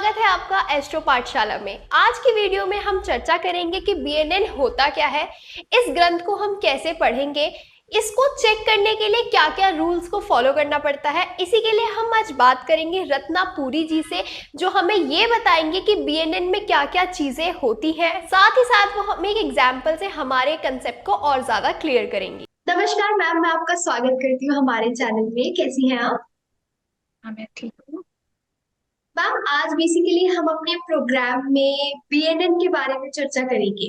स्वागत है आपका एस्ट्रो पाठशाला में। आज की वीडियो में हम चर्चा करेंगे कि बीएनएन होता क्या है, इस ग्रंथ को हम कैसे पढ़ेंगे, इसको चेक करने के लिए क्या क्या रूल्स को फॉलो करना पड़ता है। इसी के लिए हम आज बात करेंगे रत्ना पुरी जी से, जो हमें ये बताएंगे कि बीएनएन में क्या क्या चीजें होती हैं। साथ ही साथ वो हमें एक एग्जाम्पल से हमारे कंसेप्ट को और ज्यादा क्लियर करेंगी। नमस्कार मैम, मैं आपका स्वागत करती हूँ हमारे चैनल में। कैसी हैं आप? हाँ, मैं ठीक हूँ। मैम, आज बेसिकली हम अपने प्रोग्राम में बीएनएन के बारे में चर्चा करेंगे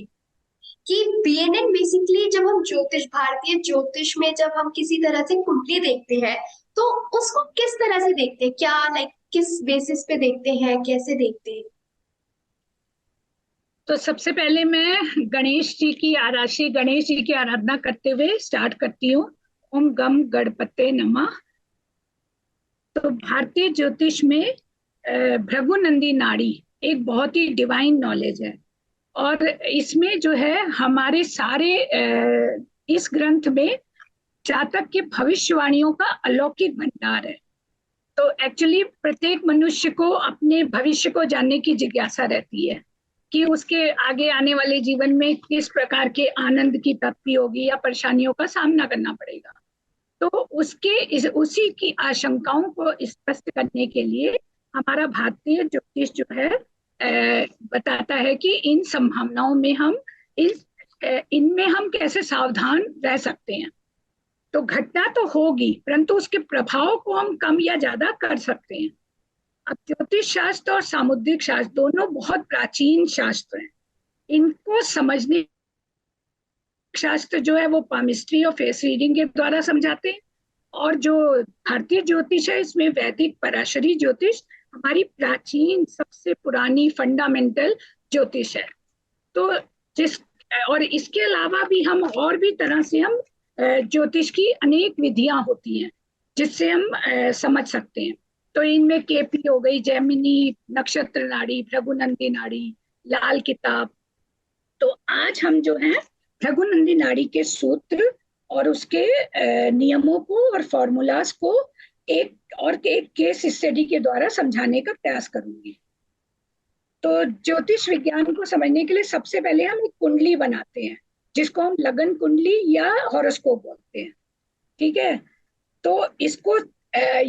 कि बीएनएन बेसिकली जब हम ज्योतिष, भारतीय ज्योतिष में जब हम किसी तरह से कुंडली देखते हैं तो उसको किस तरह से देखते हैं, क्या लाइक किस बेसिस पे देखते हैं, कैसे देखते हैं? तो सबसे पहले मैं श्री गणेश जी की आराधना करते हुए स्टार्ट करती हूँ। ओम गम गणपते नमः। तो भारतीय ज्योतिष में भृगुनंदी नाड़ी एक बहुत ही डिवाइन नॉलेज है। और इसमें जो है हमारे सारे इस ग्रंथ में जातक की भविष्यवाणियों का अलौकिक भंडार है। तो एक्चुअली प्रत्येक मनुष्य को अपने भविष्य को जानने की जिज्ञासा रहती है कि उसके आगे आने वाले जीवन में किस प्रकार के आनंद की प्राप्ति होगी या परेशानियों का सामना करना पड़ेगा। तो उसी की आशंकाओं को स्पष्ट करने के लिए हमारा भारतीय ज्योतिष जो है बताता है कि इन संभावनाओं में हम इनमें हम कैसे सावधान रह सकते हैं। तो घटना तो होगी परंतु उसके प्रभाव को हम कम या ज्यादा कर सकते हैं। अब ज्योतिष शास्त्र और सामुद्रिक शास्त्र दोनों बहुत प्राचीन शास्त्र हैं। इनको समझने शास्त्र जो है वो पामिस्ट्री और फेस रीडिंग के द्वारा समझाते हैं। और जो भारतीय ज्योतिष है इसमें वैदिक पराशरी ज्योतिष हमारी प्राचीन सबसे पुरानी फंडामेंटल ज्योतिष है। तो जिस और इसके अलावा भी हम और भी तरह से हम ज्योतिष की अनेक विधियां होती हैं जिससे हम समझ सकते हैं। तो इनमें केपी हो गई, जैमिनी नक्षत्र नाड़ी, भृगुनंदी नाड़ी, लाल किताब। तो आज हम जो है भृगुनंदी नाड़ी के सूत्र और उसके नियमों को और फॉर्मूलाज को एक केस स्टडी के द्वारा समझाने का प्रयास करूंगी। तो ज्योतिष विज्ञान को समझने के लिए सबसे पहले हम एक कुंडली बनाते हैं जिसको हम लगन कुंडली या हॉरोस्कोप बोलते हैं। ठीक है। तो इसको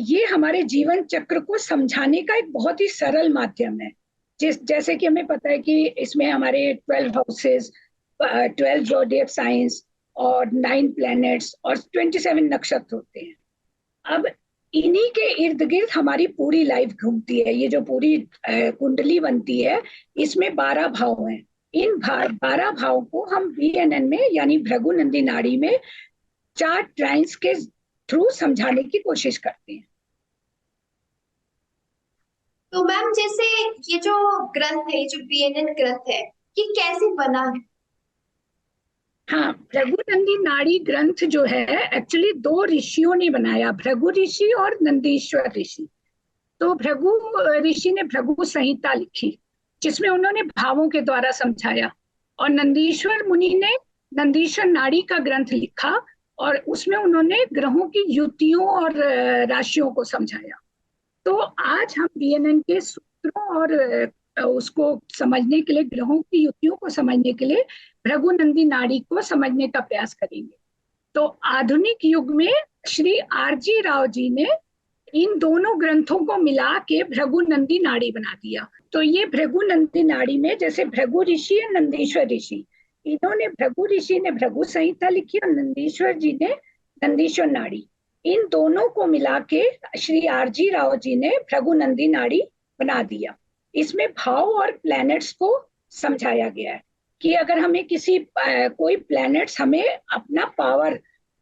ये हमारे जीवन चक्र को समझाने का एक बहुत ही सरल माध्यम है। जैसे कि हमें पता है कि इसमें हमारे 12 हाउसेस, 12 जोडियक साइंस और 9 प्लैनेट्स और 27 नक्षत्र होते हैं। अब इन्हीं के इर्द गिर्द हमारी पूरी लाइफ घूमती है। ये जो पूरी कुंडली बनती है इसमें 12 भाव हैं। इन 12 भाव को हम बीएनएन में यानी भृगुनंदी नाड़ी में 4 ट्राइन्स के थ्रू समझाने की कोशिश करते हैं। तो मैम, जैसे ये जो ग्रंथ है, ये जो बीएनएन ग्रंथ है, ये कैसे बना है? हाँ, भृगुनंदी नाड़ी ग्रंथ जो है एक्चुअली 2 ऋषियों ने बनाया, भृगु ऋषि और नंदीश्वर ऋषि। तो भृगु ऋषि ने भृगु संहिता लिखी जिसमें उन्होंने भावों के द्वारा समझाया। और नंदीश्वर मुनि ने नंदीश्वर नाड़ी का ग्रंथ लिखा और उसमें उन्होंने ग्रहों की युतियों और राशियों को समझाया। तो आज हम बीएनएन के सूत्रों और उसको समझने के लिए, ग्रहों की युतियों को समझने के लिए भृगुनंदी नाड़ी को समझने का प्रयास करेंगे। तो आधुनिक युग में श्री आरजी राव जी ने इन दोनों ग्रंथों को मिला के भृगुनंदी नाड़ी बना दिया। तो ये भृगुनंदी नाड़ी में जैसे भृगु ऋषि और नंदीश्वर ऋषि, इन्होंने भृगु ऋषि ने भृगु संहिता लिखी और नंदीश्वर जी ने नंदीश्वर नाड़ी। इन दोनों को मिला के श्री आरजी राव जी ने भृगुनंदी नाड़ी बना दिया। इसमें भाव और प्लैनेट्स को समझाया गया है कि अगर हमें कोई प्लैनेट्स हमें अपना पावर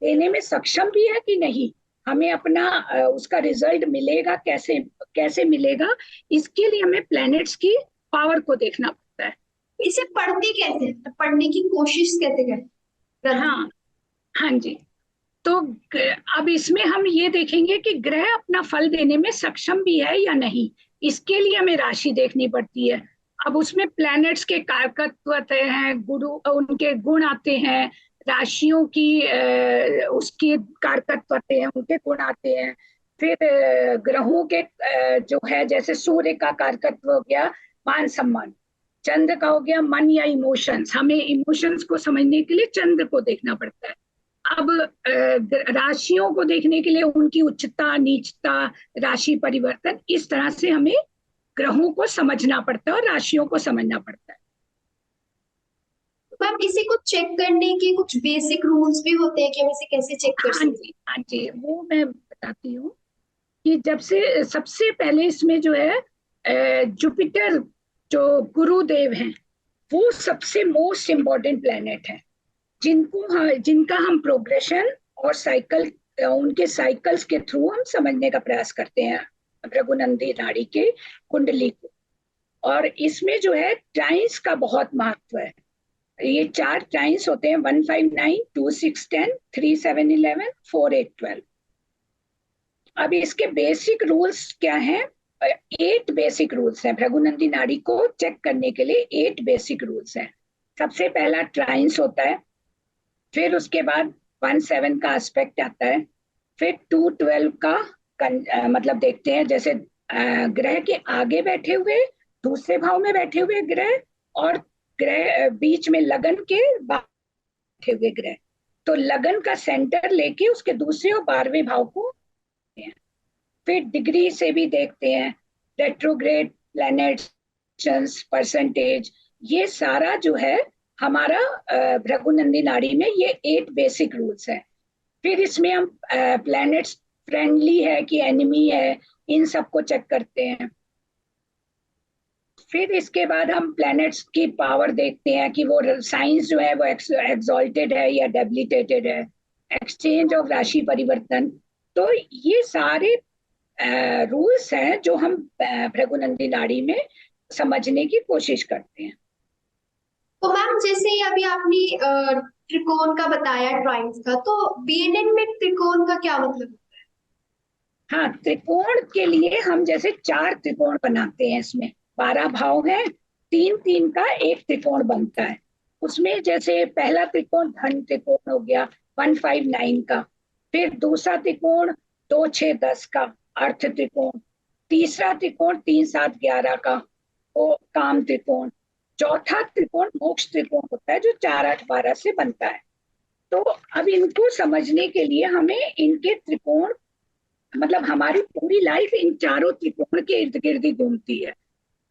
देने में सक्षम भी है कि नहीं, हमें अपना उसका रिजल्ट मिलेगा कैसे कैसे मिलेगा, इसके लिए हमें प्लैनेट्स की पावर को देखना पड़ता है। इसे पढ़ते कैसे, पढ़ने की कोशिश कैसे करें ग्रंथ हाँ, को? हाँ जी। तो अब इसमें हम ये देखेंगे कि ग्रह अपना फल देने में सक्षम भी है या नहीं। इसके लिए हमें राशि देखनी पड़ती है। अब उसमें प्लैनेट्स के कारकत्व आते हैं, गुरु उनके गुण आते हैं, राशियों की उसकी कारकत्व आते हैं, उनके गुण आते हैं। फिर ग्रहों के जो है, जैसे सूर्य का कारकत्व हो गया मान सम्मान, चंद्र का हो गया मन या इमोशंस, हमें इमोशंस को समझने के लिए चंद्र को देखना पड़ता है। अब राशियों को देखने के लिए उनकी उच्चता नीचता, राशि परिवर्तन, इस तरह से हमें ग्रहों को समझना पड़ता है और राशियों को समझना पड़ता है। मैम इसी को चेक करने के कुछ बेसिक रूल्स भी होते हैं कि हम इसे कैसे चेक कर हाँ सकते जी, हाँ जी, वो मैं बताती हूँ कि जब से सबसे पहले इसमें जो है जुपिटर, जो गुरुदेव हैं, वो सबसे मोस्ट इम्पोर्टेंट प्लेनेट है, जिनका हम प्रोग्रेशन और साइकिल, उनके साइकिल्स के थ्रू हम समझने का प्रयास करते हैं भृगुनंदी नाड़ी के कुंडली को। और इसमें जो है टाइम्स का बहुत महत्व है। ये 4 टाइम्स होते हैं: 159, 26, 10, 37, 11, 48, 12। अब इसके बेसिक रूल्स क्या हैं? 8 बेसिक रूल्स हैं भृगुनंदी नाड़ी को चेक करने के लिए। 8 बेसिक रूल्स हैं। सबसे पहला ट्राइंस होता है, फिर उसके बाद 1 7 का एस्पेक्ट आता है, फिर 2 12 का मतलब देखते हैं, जैसे ग्रह के आगे बैठे हुए, दूसरे भाव में बैठे हुए ग्रह, और ग्रह बीच में लगन के बैठे हुए ग्रह। तो लगन का सेंटर लेके उसके दूसरे और 12वें भाव को, फिर डिग्री से भी देखते हैं, रेट्रोग्रेड प्लैनेट्स, परसेंटेज, ये सारा जो है हमारा भृगुनंदी नाड़ी में ये 8 बेसिक रूल्स है। फिर इसमें हम प्लैनेट्स फ्रेंडली है कि एनिमी है, इन सबको चेक करते हैं। फिर इसके बाद हम प्लैनेट्स की पावर देखते हैं कि वो साइंस जो है वो एक्सॉल्टेड है या डेबिलिटेटेड है, एक्सचेंज ऑफ राशि परिवर्तन। तो ये सारे रूल्स हैं जो हम भृगुनंदी नाड़ी में समझने की कोशिश करते हैं। तो मैम जैसे अभी आपने त्रिकोण का बताया, ड्राइंग्स का, तो बीएनएन में त्रिकोण का क्या मतलब? हाँ, त्रिकोण के लिए हम जैसे 4 त्रिकोण बनाते हैं, इसमें 12 भाव हैं, 3 3 का एक त्रिकोण बनता है। उसमें जैसे पहला त्रिकोण धन त्रिकोण हो गया 159 का, फिर दूसरा त्रिकोण 2 6 10 का अर्थ त्रिकोण, तीसरा त्रिकोण 3 7 11 का वो काम त्रिकोण, चौथा त्रिकोण मोक्ष त्रिकोण होता है जो 4 8 12 से बनता है। तो अब इनको समझने के लिए हमें इनके त्रिकोण, मतलब हमारी पूरी लाइफ इन चारों त्रिकोण के इर्द गिर्द ही घूमती है।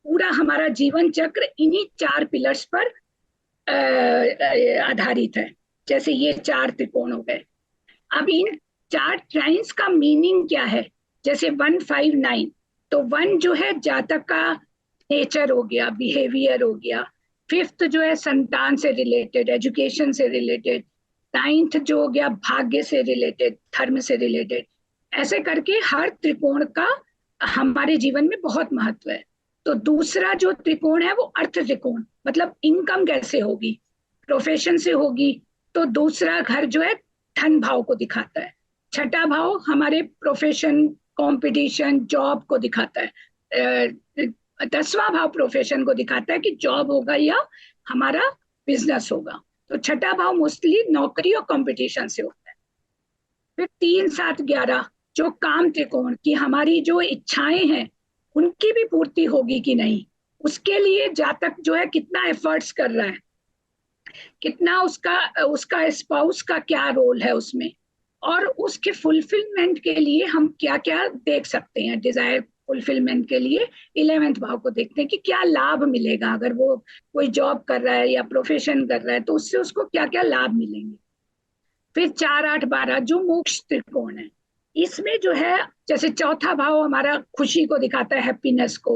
पूरा हमारा जीवन चक्र इन्हीं 4 पिलर्स पर आधारित है। जैसे ये 4 त्रिकोण हो गए। अब इन 4 ट्राइंस का मीनिंग क्या है? जैसे 159, तो 1 जो है जातक का नेचर हो गया, बिहेवियर हो गया। फिफ्थ जो है संतान से रिलेटेड, एजुकेशन से रिलेटेड। नाइन्थ जो हो गया भाग्य से रिलेटेड, धर्म से रिलेटेड। ऐसे करके हर त्रिकोण का हमारे जीवन में बहुत महत्व है। तो दूसरा जो त्रिकोण है वो अर्थ त्रिकोण, मतलब इनकम कैसे होगी, प्रोफेशन से होगी। तो दूसरा घर जो है धन भाव को दिखाता है। छठा भाव हमारे प्रोफेशन, कंपटीशन, जॉब को दिखाता है। 10वां भाव प्रोफेशन को दिखाता है कि जॉब होगा या हमारा बिजनेस होगा। तो छठा भाव मोस्टली नौकरी और कंपटीशन से होता है। फिर 3 7 11 जो काम त्रिकोण की हमारी जो इच्छाएं हैं उनकी भी पूर्ति होगी कि नहीं, उसके लिए जातक जो है कितना एफर्ट्स कर रहा है, कितना उसका उसका स्पाउस का क्या रोल है उसमें, और उसके फुलफिलमेंट के लिए हम क्या क्या देख सकते हैं। डिजायर फुलफिलमेंट के लिए 11वें भाव को देखते हैं कि क्या लाभ मिलेगा, अगर वो कोई जॉब कर रहा है या प्रोफेशन कर रहा है तो उससे उसको क्या क्या लाभ मिलेंगे। फिर 4 8 12 जो मोक्ष त्रिकोण है, इसमें जो है जैसे चौथा भाव हमारा खुशी को दिखाता है, हैप्पीनेस को।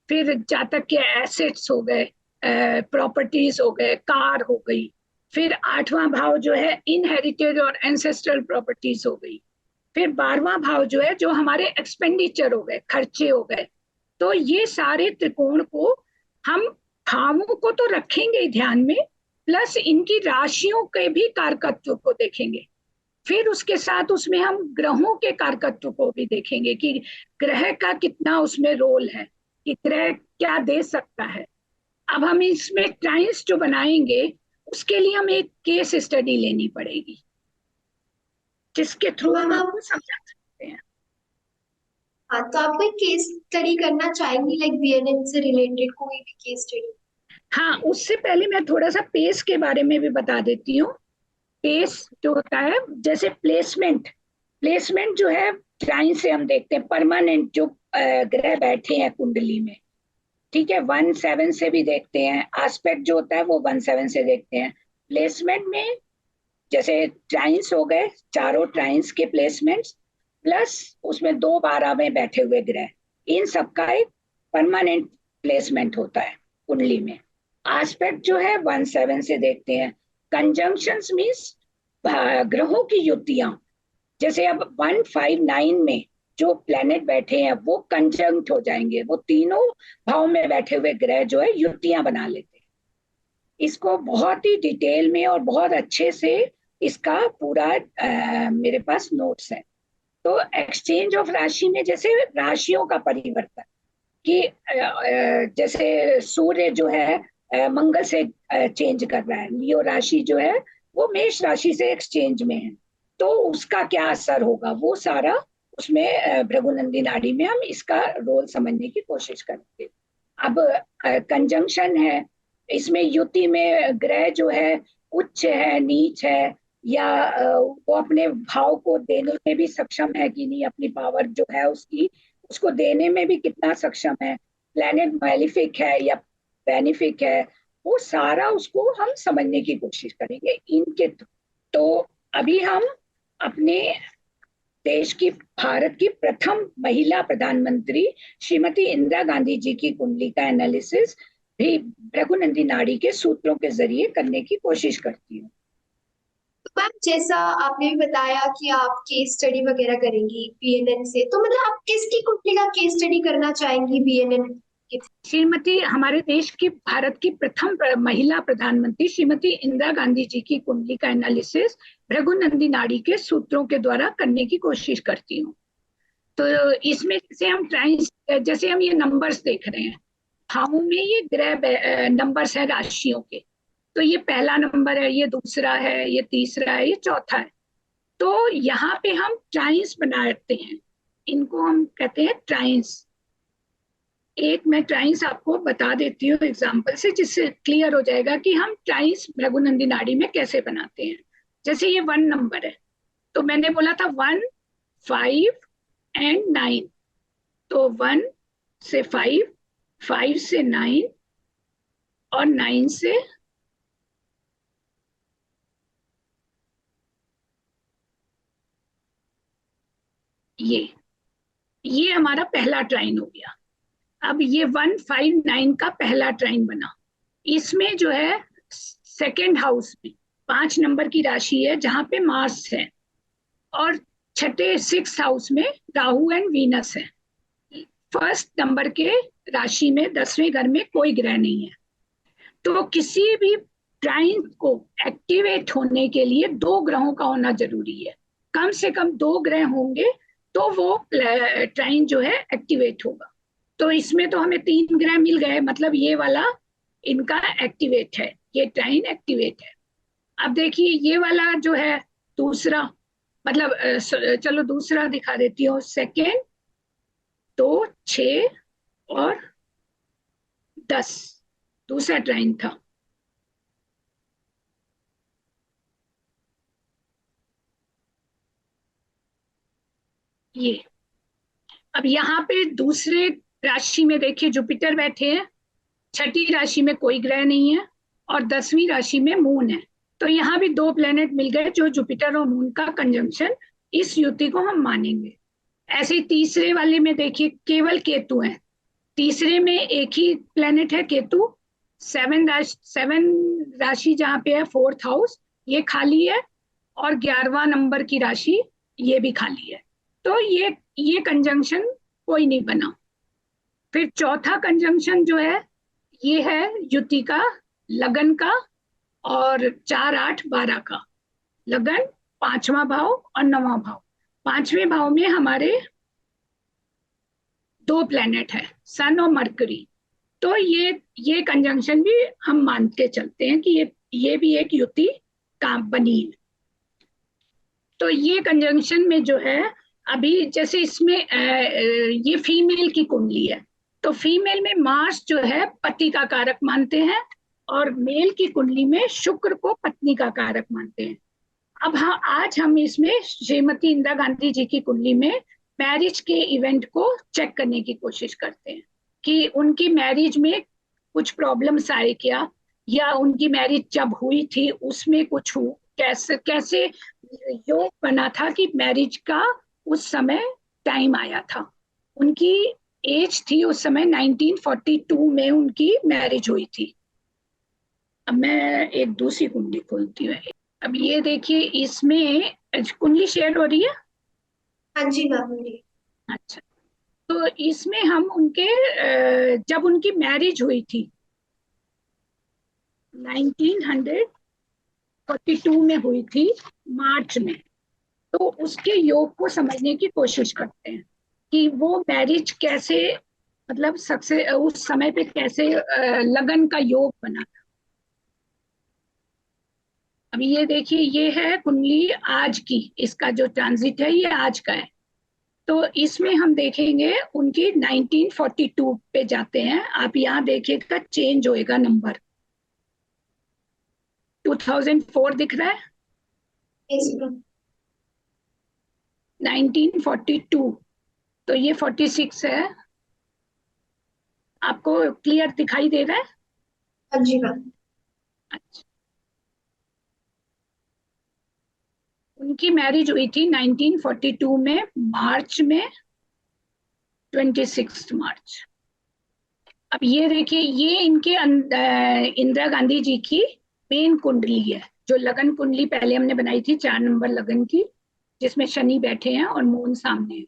फिर जातक के एसेट्स हो गए, प्रॉपर्टीज हो गए, कार हो गई। फिर 8वां भाव जो है इनहेरिटेड और एंसेस्ट्रल प्रॉपर्टीज हो गई। फिर 12वां भाव जो है जो हमारे एक्सपेंडिचर हो गए, खर्चे हो गए। तो ये सारे त्रिकोण को हम भावों को तो रखेंगे ही ध्यान में, प्लस इनकी राशियों के भी कारकत्व को देखेंगे। फिर उसके साथ उसमें हम ग्रहों के कारकत्व को भी देखेंगे कि ग्रह का कितना उसमें रोल है, कि ग्रह क्या दे सकता है। अब हम इसमें टाइम्स जो बनाएंगे उसके लिए हम एक केस स्टडी लेनी पड़ेगी, जिसके थ्रू हम आपको समझा सकते हैं। हाँ, तो आप कोई केस स्टडी करना चाहेंगी, लाइक बीएनएन से रिलेटेड कोई भी केस स्टडी? हाँ, उससे पहले मैं थोड़ा सा पेस के बारे में भी बता देती हूँ। पेस जो होता है, जैसे प्लेसमेंट, प्लेसमेंट जो है ट्राइन से हम देखते हैं परमानेंट जो ग्रह बैठे हैं कुंडली में। ठीक है, 1/7 से भी देखते हैं। आस्पेक्ट जो होता है वो 1/7 से देखते हैं। प्लेसमेंट में जैसे ट्राइन्स हो गए, चारों ट्राइन्स के प्लेसमेंट्स, प्लस उसमें 2/12 में बैठे हुए ग्रह, इन सबका एक परमानेंट प्लेसमेंट होता है कुंडली में। आस्पेक्ट जो है 1/7 से देखते हैं। कंजंक्शंस मीन्स ग्रहों की युतियां। जैसे अब 159 में जो प्लेनेट बैठे हैं वो कंजंक्ट हो जाएंगे, वो तीनों भाव में बैठे हुए ग्रह जो है युतियां बना लेते हैं। इसको बहुत ही डिटेल में और बहुत अच्छे से इसका पूरा मेरे पास नोट्स है। तो एक्सचेंज ऑफ राशि में जैसे राशियों का परिवर्तन, कि जैसे सूर्य जो है मंगल से चेंज कर रहा है, लियो राशि जो है वो मेष राशि से एक्सचेंज में है, तो उसका क्या असर होगा, वो सारा उसमें भृगुनंदी नाड़ी में हम इसका रोल समझने की कोशिश करेंगे। अब कंजंक्शन है, इसमें युति में ग्रह जो है उच्च है, नीच है, या वो अपने भाव को देने में भी सक्षम है कि नहीं, अपनी पावर जो है उसकी, उसको देने में भी कितना सक्षम है, प्लेनेट मैलिफिक है या बेनिफिक है, वो सारा उसको हम समझने की कोशिश करेंगे इनके तो अभी हम अपने देश की, भारत की प्रथम महिला प्रधानमंत्री श्रीमती इंदिरा गांधी जी की कुंडली का एनालिसिस भी भृगुनंदी नाड़ी के सूत्रों के जरिए करने की कोशिश करती हूँ। तो मैम, जैसा आपने भी बताया कि आप केस स्टडी वगैरह करेंगी बीएनएन से, तो मतलब आप किसकी कुंडली का केस स्टडी करना चाहेंगी बीएनएन के? श्रीमती, हमारे देश की, भारत की प्रथम महिला प्रधानमंत्री श्रीमती इंदिरा गांधी जी की कुंडली का एनालिसिस भृगुनंदी नाड़ी के सूत्रों के द्वारा करने की कोशिश करती हूँ। तो इसमें जैसे हम ट्राइंस, जैसे हम ये नंबर्स देख रहे हैं, भावों में ये ग्रह नंबर्स है राशियों के, तो ये पहला नंबर है, ये दूसरा है, ये तीसरा है, ये चौथा है। तो यहाँ पे हम ट्राइंस बनाते हैं, इनको हम कहते हैं ट्राइंस। एक मैं ट्राइंस आपको बता देती हूँ एग्जांपल से, जिससे क्लियर हो जाएगा कि हम ट्राइंस भृगुनंदी नाड़ी में कैसे बनाते हैं। जैसे ये 1 नंबर है, तो मैंने बोला था 1, 5 एंड 9, तो 1 से 5, 5 से 9 और 9 से ये हमारा पहला ट्राइन हो गया। अब ये 159 का पहला ट्राइन बना। इसमें जो है सेकेंड हाउस में 5 नंबर की राशि है जहां पे मार्स है, और छठे 6 हाउस में राहु एंड वीनस है। फर्स्ट नंबर के राशि में 10वें घर में कोई ग्रह नहीं है। तो किसी भी ट्राइन को एक्टिवेट होने के लिए 2 ग्रहों का होना जरूरी है, कम से कम 2 ग्रह होंगे तो वो ट्राइन जो है एक्टिवेट होगा। तो इसमें तो हमें 3 ग्रह मिल गए, मतलब ये वाला इनका एक्टिवेट है, ये ट्राइन एक्टिवेट है। अब देखिए ये वाला जो है दूसरा, मतलब चलो दूसरा दिखा देती हूँ। सेकेंड, 2, 6 और 10 दूसरा ट्राइन था। ये अब यहाँ पे दूसरे राशि में देखिए जुपिटर बैठे हैं, छठी राशि में कोई ग्रह नहीं है, और 10वीं राशि में मून है। तो यहाँ भी 2 प्लेनेट मिल गए जो जुपिटर और मून का कंजंक्शन, इस युति को हम मानेंगे। ऐसे ही तीसरे वाले में देखिए केवल केतु है, तीसरे में एक ही प्लेनेट है केतु। 7 राशि जहाँ पे है 4th हाउस, ये खाली है, और 11वां नंबर की राशि ये भी खाली है। तो ये कंजंक्शन कोई नहीं बना। फिर चौथा कंजंक्शन जो है ये है युति का, लगन का, और 4, 8, 12 का। लगन 5वां भाव और 9वां भाव। 5वें भाव में हमारे 2 प्लेनेट है, सन और मरकरी। तो ये कंजंक्शन भी हम मानते चलते हैं कि ये भी एक युति काम बनी है। तो ये कंजंक्शन में जो है अभी जैसे इसमें ये फीमेल की कुंडली है, तो फीमेल में मार्स जो है पति का कारक मानते हैं, और मेल की कुंडली में शुक्र को पत्नी का कारक मानते हैं। अब हाँ, आज हम इसमें श्रीमती इंदिरा गांधी जी की कुंडली में मैरिज के इवेंट को चेक करने की कोशिश करते हैं कि उनकी मैरिज में कुछ प्रॉब्लम्स आए क्या, या उनकी मैरिज जब हुई थी उसमें कुछ कैसे कैसे योग बना था कि मैरिज का उस समय टाइम आया था। उनकी एज थी उस समय 1942 में उनकी मैरिज हुई थी। अब मैं एक दूसरी कुंडली खोलती हूँ। अब ये देखिए, इसमें कुंडली शेयर हो रही है। हाँ जी मैम जी। अच्छा, तो इसमें हम उनके जब उनकी मैरिज हुई थी 1942 में हुई थी, मार्च में, तो उसके योग को समझने की कोशिश करते हैं कि वो मैरिज कैसे, मतलब सक्सेस उस समय पे कैसे लगन का योग बना। अब ये देखिए, ये है कुंडली आज की, इसका जो ट्रांजिट है ये आज का है। तो इसमें हम देखेंगे उनकी 1942 पे जाते हैं। आप यहाँ देखिएगा चेंज होएगा नंबर, 2004 दिख रहा है, यस मैम। 1942, तो ये 46 है। आपको क्लियर दिखाई दे रहा है? हाँ जी मैम। अच्छा, उनकी मैरिज हुई थी 1942 में, मार्च में, 26 मार्च। अब ये देखिए, ये इनके इंदिरा गांधी जी की मेन कुंडली है, जो लगन कुंडली पहले हमने बनाई थी 4 नंबर लगन की, जिसमें शनि बैठे हैं और मून सामने है।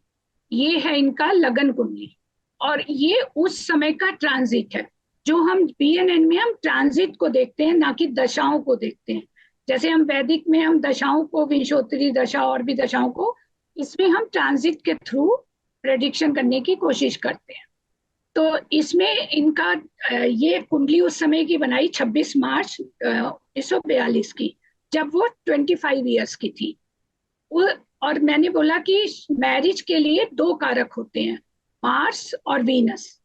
ये है इनका लगन कुंडली, और ये उस समय का ट्रांजिट है। जो हम बीएनएन में हम ट्रांजिट को देखते हैं, ना कि दशाओं को देखते हैं। जैसे हम वैदिक में हम दशाओं को, विंशोत्तरी दशा और भी दशाओं को, इसमें हम ट्रांजिट के थ्रू प्रेडिक्शन करने की कोशिश करते हैं। तो इसमें इनका ये कुंडली उस समय की बनाई 26 मार्च 1942 की, जब वो 25 ईयर्स की थी। वो, और मैंने बोला कि मैरिज के लिए दो कारक होते हैं, मार्स और वीनस।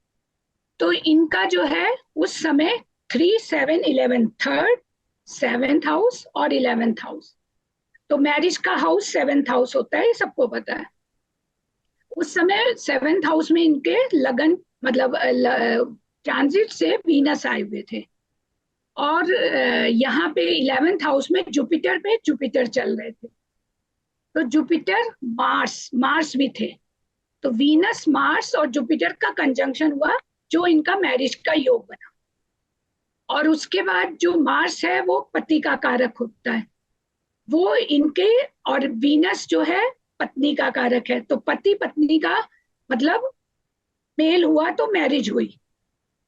तो इनका जो है उस समय 3, 7, 11, थर्ड, सेवेंथ हाउस और 11th हाउस। तो मैरिज का हाउस 7th हाउस होता है, ये सबको पता है। उस समय 7th हाउस में इनके लगन, मतलब ट्रांजिट से वीनस आए हुए थे, और यहाँ पे 11th हाउस में जुपिटर चल रहे थे। तो जुपिटर, मार्स मार्स भी थे, तो वीनस, मार्स और जुपिटर का कंजंक्शन हुआ, जो इनका मैरिज का योग बना। और उसके बाद जो मार्स है वो पति का कारक होता है, वो इनके, और वीनस जो है पत्नी का कारक है। तो पति पत्नी का मतलब मेल हुआ तो मैरिज हुई,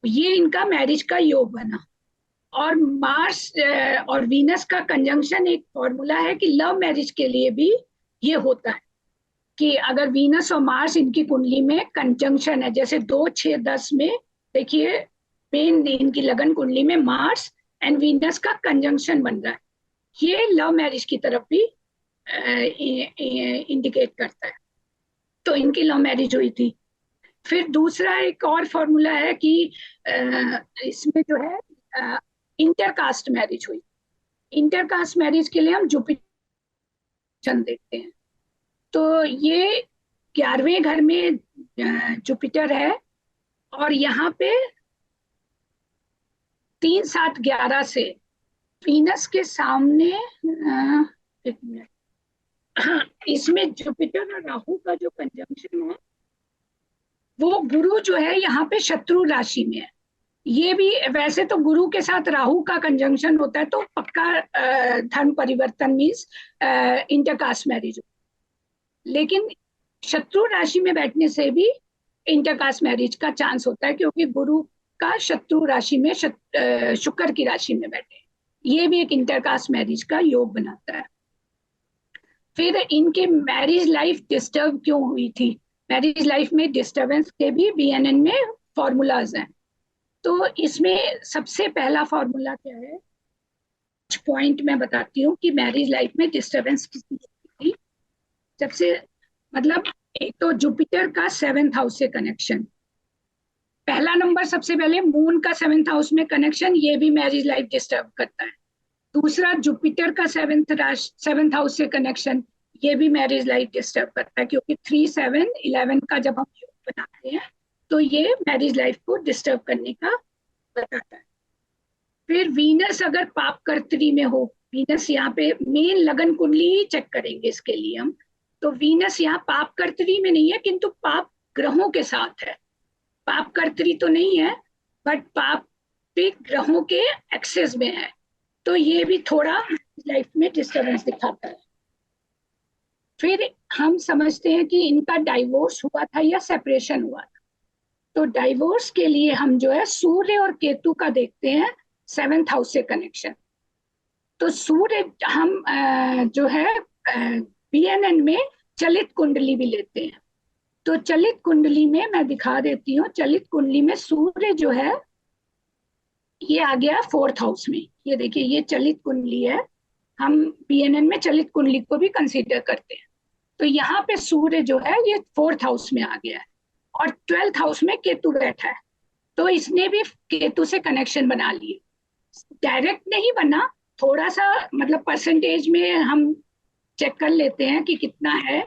ये इनका मैरिज का योग बना। और मार्स और वीनस का कंजंक्शन एक फॉर्मूला है कि लव मैरिज के लिए भी ये होता है, कि अगर वीनस और मार्स इनकी कुंडली में कंजंक्शन है, जैसे 2, 6, 10 में देखिए, मेन इनकी लगन कुंडली में मार्स एंड वीनस का कंजंक्शन बन रहा है, ये लव मैरिज की तरफ भी इंडिकेट करता है। तो इनकी लव मैरिज हुई थी। फिर दूसरा एक और फॉर्मूला है कि इसमें जो है इंटरकास्ट मैरिज हुई। इंटरकास्ट मैरिज के लिए हम जुपिटर देखते हैं। तो ये 11वें घर में जुपिटर है, और यहाँ पे 3, 7, 11 से वीनस के सामने, एक मिनट, हाँ, इसमें जुपिटर और राहु का जो कंजंक्शन है, वो गुरु जो है यहाँ पे शत्रु राशि में है। ये भी, वैसे तो गुरु के साथ राहु का कंजंक्शन होता है तो पक्का धर्म परिवर्तन मीन्स इंटरकास्ट मैरिज, लेकिन शत्रु राशि में बैठने से भी इंटरकास्ट मैरिज का चांस होता है, क्योंकि गुरु का शत्रु राशि में शुक्र की राशि में बैठे, ये भी एक इंटरकास्ट मैरिज का योग बनाता है। फिर इनके मैरिज लाइफ डिस्टर्ब क्यों हुई थी? मैरिज लाइफ में डिस्टर्बेंस के भी बीएनएन में फॉर्मूलाज हैं। तो इसमें सबसे पहला फॉर्मूला क्या है, कुछ पॉइंट मैं बताती हूँ कि मैरिज लाइफ में डिस्टर्बेंस किसकी थी। सबसे मतलब एक तो जुपिटर का 7th हाउस से कनेक्शन, पहला नंबर सबसे पहले मून का 7th हाउस में कनेक्शन, ये भी मैरिज लाइफ डिस्टर्ब करता है। दूसरा जुपिटर का 7th हाउस से कनेक्शन, ये भी मैरिज लाइफ डिस्टर्ब करता है, क्योंकि 3, 7, 11 का जब हम योग बनाते हैं तो ये मैरिज लाइफ को डिस्टर्ब करने का बताता है। फिर वीनस अगर पाप कर्तरी में हो, वीनस यहाँ पे मेन लगन कुंडली ही चेक करेंगे इसके लिए हम, तो वीनस यहाँ पाप कर्तरी में नहीं है, किंतु पाप ग्रहों के साथ है। पाप कर्तरी तो नहीं है, बट पाप भी ग्रहों के एक्सेस में है, तो ये भी थोड़ा लाइफ में डिस्टर्बेंस दिखाता है। फिर हम समझते हैं कि इनका डाइवोर्स हुआ था या सेपरेशन हुआ था, तो डाइवोर्स के लिए हम जो है सूर्य और केतु का देखते हैं 7th हाउस से कनेक्शन। तो सूर्य हम जो है बीएनएन में चलित कुंडली भी लेते हैं, तो चलित कुंडली में मैं दिखा देती हूँ। चलित कुंडली में सूर्य जो है ये आ गया 4th हाउस में, ये देखिए ये चलित कुंडली है, हम बीएनएन में चलित कुंडली को भी कंसीडर करते हैं। तो यहाँ पे सूर्य जो है ये 4th हाउस में आ गया है, और 12th हाउस में केतु बैठा है, तो इसने भी केतु से कनेक्शन बना लिए। डायरेक्ट नहीं बना, थोड़ा सा मतलब परसेंटेज में हम चेक कर लेते हैं कि कितना है,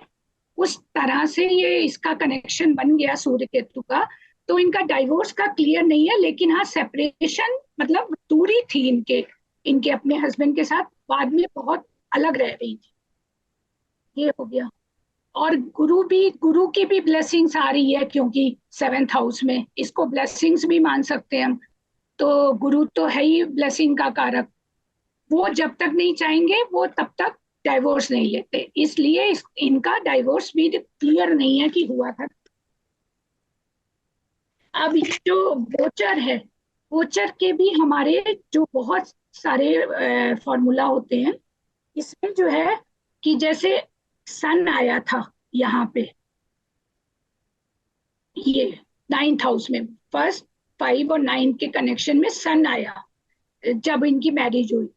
उस तरह से ये इसका कनेक्शन बन गया सूर्य केतु का। तो इनका डाइवोर्स का क्लियर नहीं है, लेकिन हाँ सेपरेशन मतलब दूरी थी इनके अपने हस्बैंड के साथ, बाद में बहुत अलग रह रही थी, ये हो गया। और गुरु की भी ब्लेसिंग्स आ रही है, क्योंकि 7th हाउस में, इसको ब्लेसिंग्स भी मान सकते हैं हम। तो गुरु तो है ही ब्लेसिंग का कारक, वो जब तक नहीं चाहेंगे वो तब तक डाइवोर्स नहीं लेते, इसलिए इनका डाइवोर्स भी क्लियर नहीं है कि हुआ था। अब जो गोचर है, गोचर के भी हमारे जो बहुत सारे फॉर्मूला होते हैं, इसमें जो है कि जैसे सन आया था यहाँ पे, ये 9th हाउस में, फर्स्ट 5 और 9 के कनेक्शन में सन आया जब इनकी मैरिज हुई,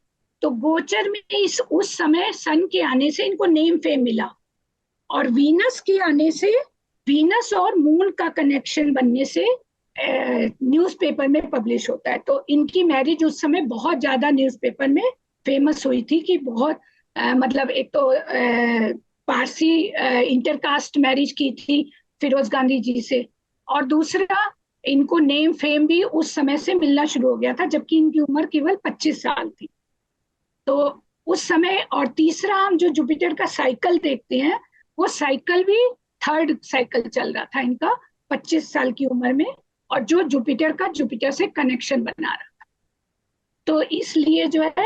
तो गोचर में उस समय सन के आने से इनको नेम फेम मिला, और वीनस के आने से, वीनस और मून का कनेक्शन बनने से न्यूज़पेपर में पब्लिश होता है। तो इनकी मैरिज उस समय बहुत ज्यादा न्यूज़पेपर में फेमस हुई थी, कि बहुत मतलब एक तो पारसी इंटरकास्ट मैरिज की थी फिरोज गांधी जी से, और दूसरा इनको नेम फेम भी उस समय से मिलना शुरू हो गया था, जबकि इनकी उम्र केवल 25 साल थी। तो उस समय, और तीसरा हम जो जुपिटर का साइकिल देखते हैं, वो साइकिल भी 3rd साइकिल चल रहा था इनका 25 साल की उम्र में, और जो जुपिटर से कनेक्शन बना रहा था। तो इसलिए जो है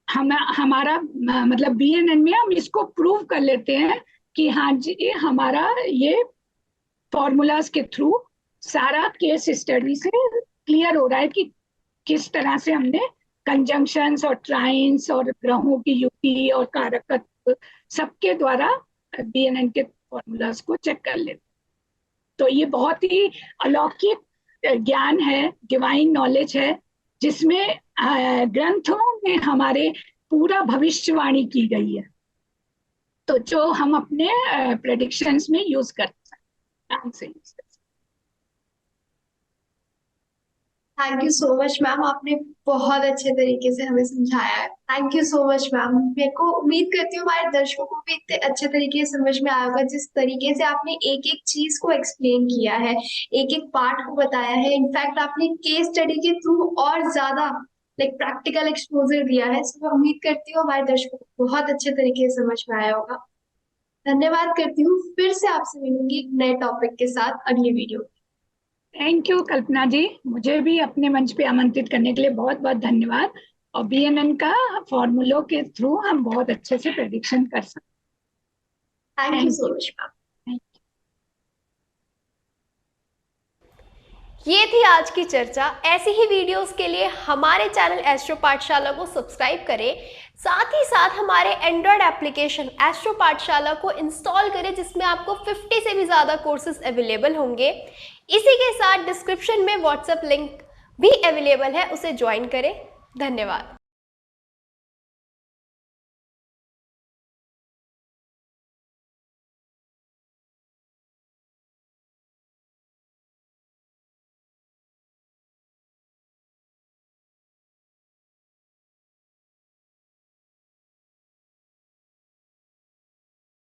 हमारा मतलब बीएनएन में हम इसको प्रूव कर लेते हैं कि हाँ जी, हमारा ये फॉर्मूलाज के थ्रू सारा केस स्टडी से क्लियर हो रहा है कि किस तरह से हमने कंजंक्शंस और ट्राइंस और ग्रहों की युति और कारकत्व सबके द्वारा बीएनएन के फॉर्मूलाज को चेक कर लेते। तो ये बहुत ही अलौकिक ज्ञान है, डिवाइन नॉलेज है, जिसमें ग्रंथों में हमारे पूरा भविष्यवाणी की गई है, तो जो हम अपने प्रेडिक्शंस में यूज कर सकते हैं। Thank you so much ma'am, आपने बहुत अच्छे तरीके से हमें समझाया है। Thank you so much ma'am. मेरे को उम्मीद करती हूँ हमारे दर्शकों को भी इतने अच्छे तरीके से समझ में आया होगा, जिस तरीके से आपने एक एक चीज को एक्सप्लेन किया है, एक एक पार्ट को बताया है। इनफैक्ट आपने केस स्टडी के थ्रू और ज्यादा लाइक प्रैक्टिकल एक्सपोजर दिया है। सो मैं उम्मीद करती हूँ हमारे दर्शकों को बहुत अच्छे तरीके से समझ में आया होगा। धन्यवाद करती हूँ, फिर से आपसे मिलूंगी एक नए टॉपिक के साथ अगली वीडियो। थैंक यू कल्पना जी, मुझे भी अपने मंच पे आमंत्रित करने के लिए बहुत बहुत धन्यवाद। और बीएनएन का फॉर्मूलों के थ्रू हम बहुत अच्छे से प्रेडिक्शन कर सकते हैं। Thank you so much ma'am. ये थी आज की चर्चा। ऐसी ही वीडियोस के लिए हमारे चैनल एस्ट्रो पाठशाला को सब्सक्राइब करें, साथ ही साथ हमारे एंड्रॉयड एप्लीकेशन एस्ट्रो पाठशाला को इंस्टॉल करें, जिसमें आपको 50 से भी ज़्यादा कोर्सेज अवेलेबल होंगे। इसी के साथ डिस्क्रिप्शन में व्हाट्सएप लिंक भी अवेलेबल है, उसे ज्वाइन करें। धन्यवाद।